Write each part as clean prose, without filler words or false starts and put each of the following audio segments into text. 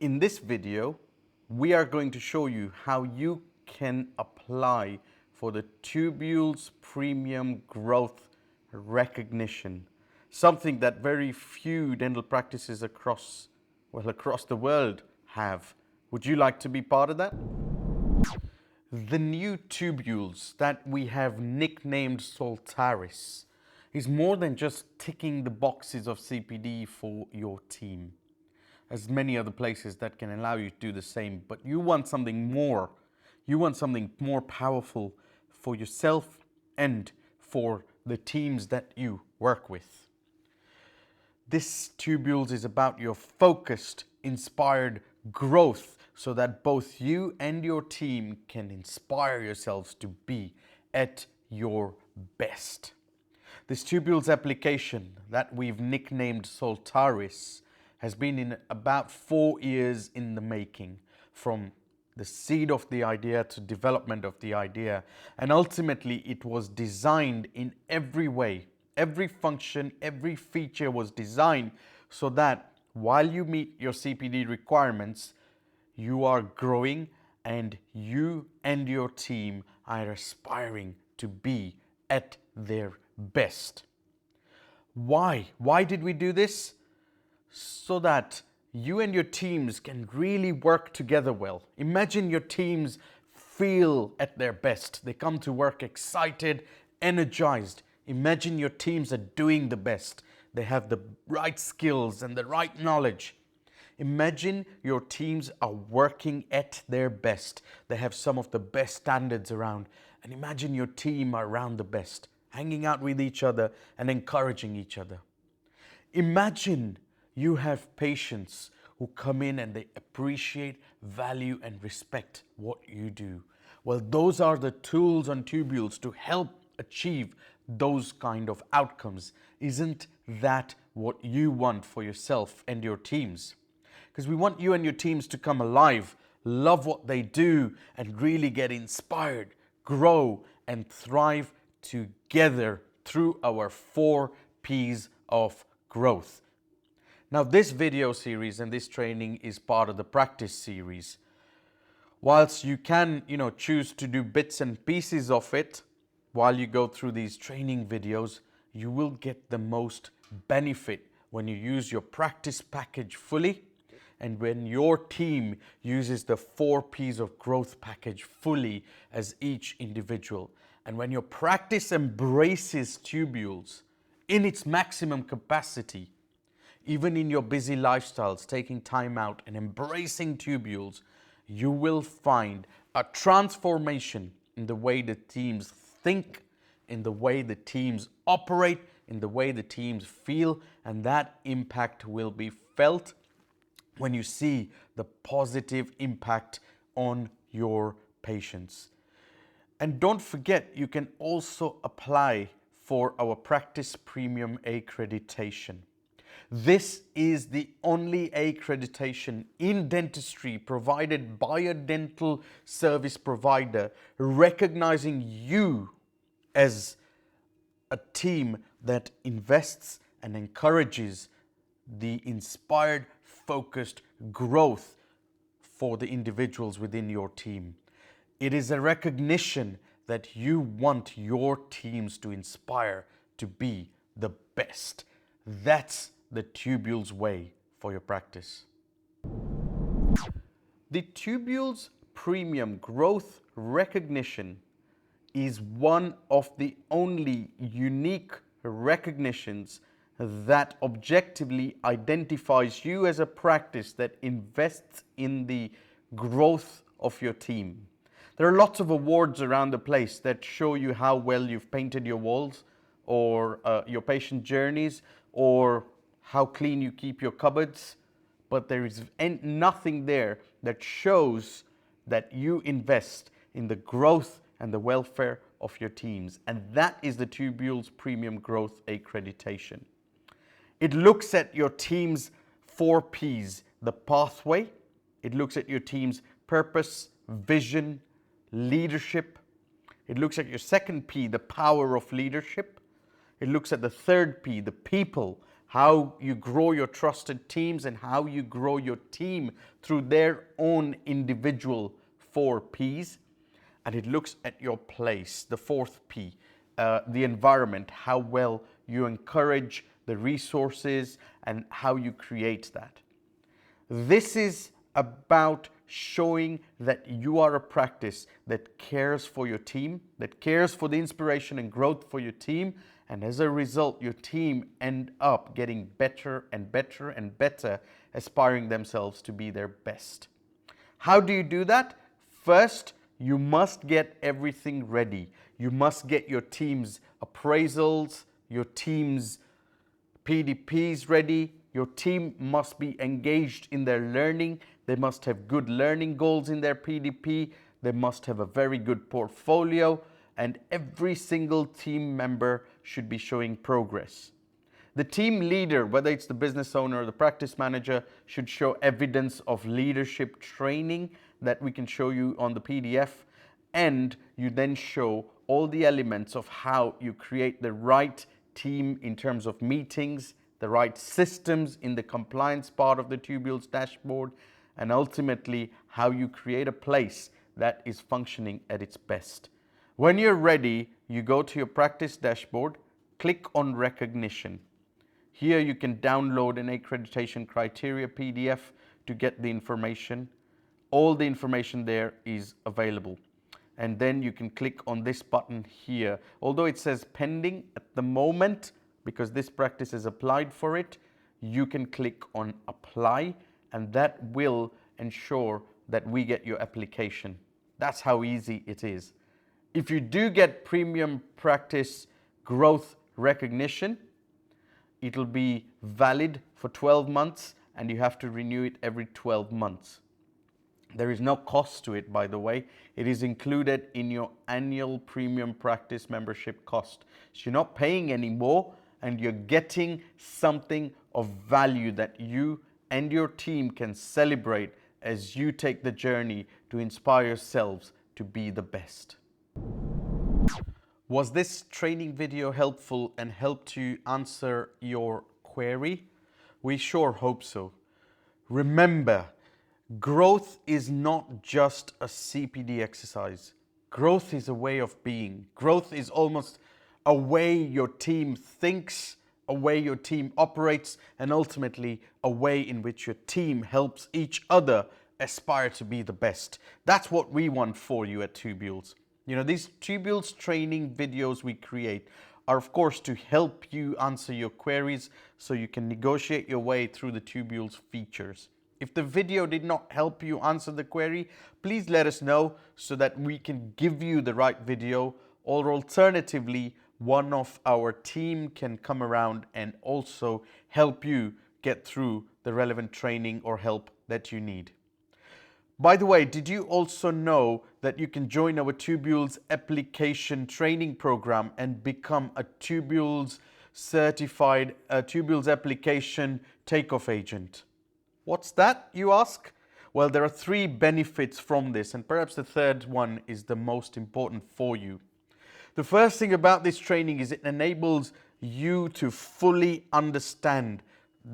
In this video, we are going to show you how you can apply for the Tubules Premium Growth Recognition, something that very few dental practices across the world have. Would you like to be part of that? The new tubules that we have nicknamed Saltaris is more than just ticking the boxes of CPD for your team. As many other places that can allow you to do the same, but you want something more. You want something more powerful for yourself and for the teams that you work with. This tubules is about your focused, inspired growth so that both you and your team can inspire yourselves to be at your best. This tubules application that we've nicknamed Saltaris has been in about 4 years in the making, from the seed of the idea to development of the idea, and ultimately it was designed in every way. Every function, every feature was designed so that while you meet your CPD requirements, you are growing and you and your team are aspiring to be at their best. Why? Why did we do this? So that you and your teams can really work together well. Imagine your teams feel at their best. They come to work excited, energized. Imagine your teams are doing the best. They have the right skills and the right knowledge. Imagine your teams are working at their best. They have some of the best standards around. And imagine your team are around the best, hanging out with each other and encouraging each other. Imagine you have patients who come in and they appreciate, value and respect what you do. Well, those are the tools on tubules to help achieve those kind of outcomes. Isn't that what you want for yourself and your teams? Because we want you and your teams to come alive, love what they do and really get inspired, grow and thrive together through our 4 P's of growth. Now, this video series and this training is part of the practice series. Whilst you can, choose to do bits and pieces of it while you go through these training videos, you will get the most benefit when you use your practice package fully and when your team uses the 4 P's of growth package fully as each individual. And when your practice embraces tubules in its maximum capacity, even in your busy lifestyles, taking time out and embracing tubules, you will find a transformation in the way the teams think, in the way the teams operate, in the way the teams feel, and that impact will be felt when you see the positive impact on your patients. And don't forget, you can also apply for our Practice Premium accreditation. This is the only accreditation in dentistry provided by a dental service provider, recognizing you as a team that invests and encourages the inspired, focused growth for the individuals within your team. It is a recognition that you want your teams to inspire to be the best. That's the tubules way for your practice. The Tubules Premium Growth Recognition is one of the only unique recognitions that objectively identifies you as a practice that invests in the growth of your team. There are lots of awards around the place that show you how well you've painted your walls or your patient journeys or how clean you keep your cupboards, but there is nothing there that shows that you invest in the growth and the welfare of your teams. And that is the Tubules Premium Growth Accreditation. It looks at your team's 4 P's, the pathway. It looks at your team's purpose, vision, leadership. It looks at your 2nd P, the power of leadership. It looks at the 3rd P, the people, how you grow your trusted teams, and how you grow your team through their own individual 4Ps. And it looks at your place, the fourth P, the environment, how well you encourage the resources and how you create that. This is about showing that you are a practice that cares for your team, that cares for the inspiration and growth for your team, and as a result, your team end up getting better and better and better, aspiring themselves to be their best. How do you do that? First, you must get everything ready. You must get your team's appraisals, your team's PDPs ready. Your team must be engaged in their learning. They must have good learning goals in their PDP. They must have a very good portfolio, and every single team member should be showing progress. The team leader, whether it's the business owner or the practice manager, should show evidence of leadership training that we can show you on the PDF, and you then show all the elements of how you create the right team in terms of meetings, the right systems in the compliance part of the Tubules dashboard, and ultimately how you create a place that is functioning at its best. When you're ready, you go to your practice dashboard, click on recognition. Here you can download an accreditation criteria PDF to get the information. All the information there is available. And then you can click on this button here. Although it says pending at the moment, because this practice is applied for it, you can click on apply, and that will ensure that we get your application. That's how easy it is. If you do get premium practice growth recognition, it'll be valid for 12 months and you have to renew it every 12 months. There is no cost to it, by the way. It is included in your annual premium practice membership cost. So you're not paying any more, and you're getting something of value that you and your team can celebrate as you take the journey to inspire yourselves to be the best. Was this training video helpful and helped you answer your query? We sure hope so. Remember, growth is not just a CPD exercise. Growth is a way of being. Growth is almost a way your team thinks, a way your team operates, and ultimately a way in which your team helps each other aspire to be the best. That's what we want for you at Tubules. You know, these Tubules training videos we create are, of course, to help you answer your queries so you can negotiate your way through the Tubules features. If the video did not help you answer the query, please let us know so that we can give you the right video, or alternatively, one of our team can come around and also help you get through the relevant training or help that you need. By the way, did you also know that you can join our Tubules application training program and become a Tubules certified Tubules application takeoff agent? What's that, you ask? Well, there are 3 benefits from this, and perhaps the third one is the most important for you. The first thing about this training is it enables you to fully understand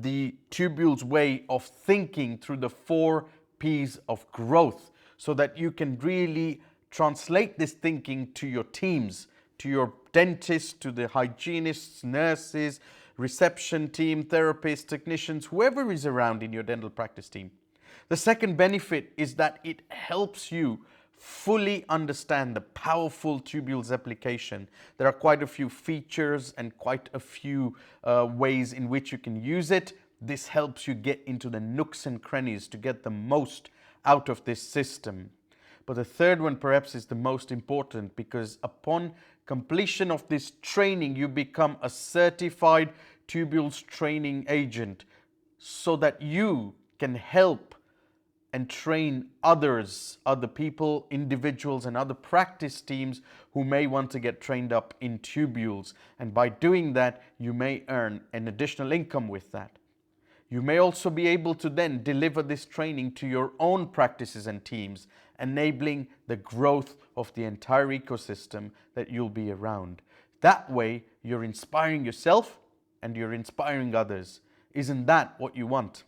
the Tubules way of thinking through the 4 P's of growth, so that you can really translate this thinking to your teams, to your dentists, to the hygienists, nurses, reception team, therapists, technicians, whoever is around in your dental practice team. The second benefit is that it helps you fully understand the powerful Tubules application. There are quite a few features and quite a few ways in which you can use it. This helps you get into the nooks and crannies to get the most out of this system. But the third one perhaps is the most important, because upon completion of this training, you become a certified Tubules training agent, so that you can help and train others, other people, individuals, and other practice teams who may want to get trained up in Tubules. And by doing that, you may earn an additional income with that. You may also be able to then deliver this training to your own practices and teams, enabling the growth of the entire ecosystem that you'll be around. That way, you're inspiring yourself, and you're inspiring others. Isn't that what you want?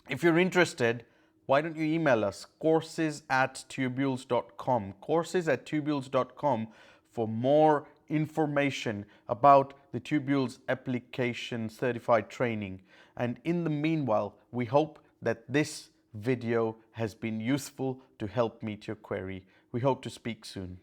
If you're interested, why don't you email us courses@tubules.com, courses@tubules.com, for more information about the Tubules application certified training. And in the meanwhile, we hope that this video has been useful to help meet your query. We hope to speak soon.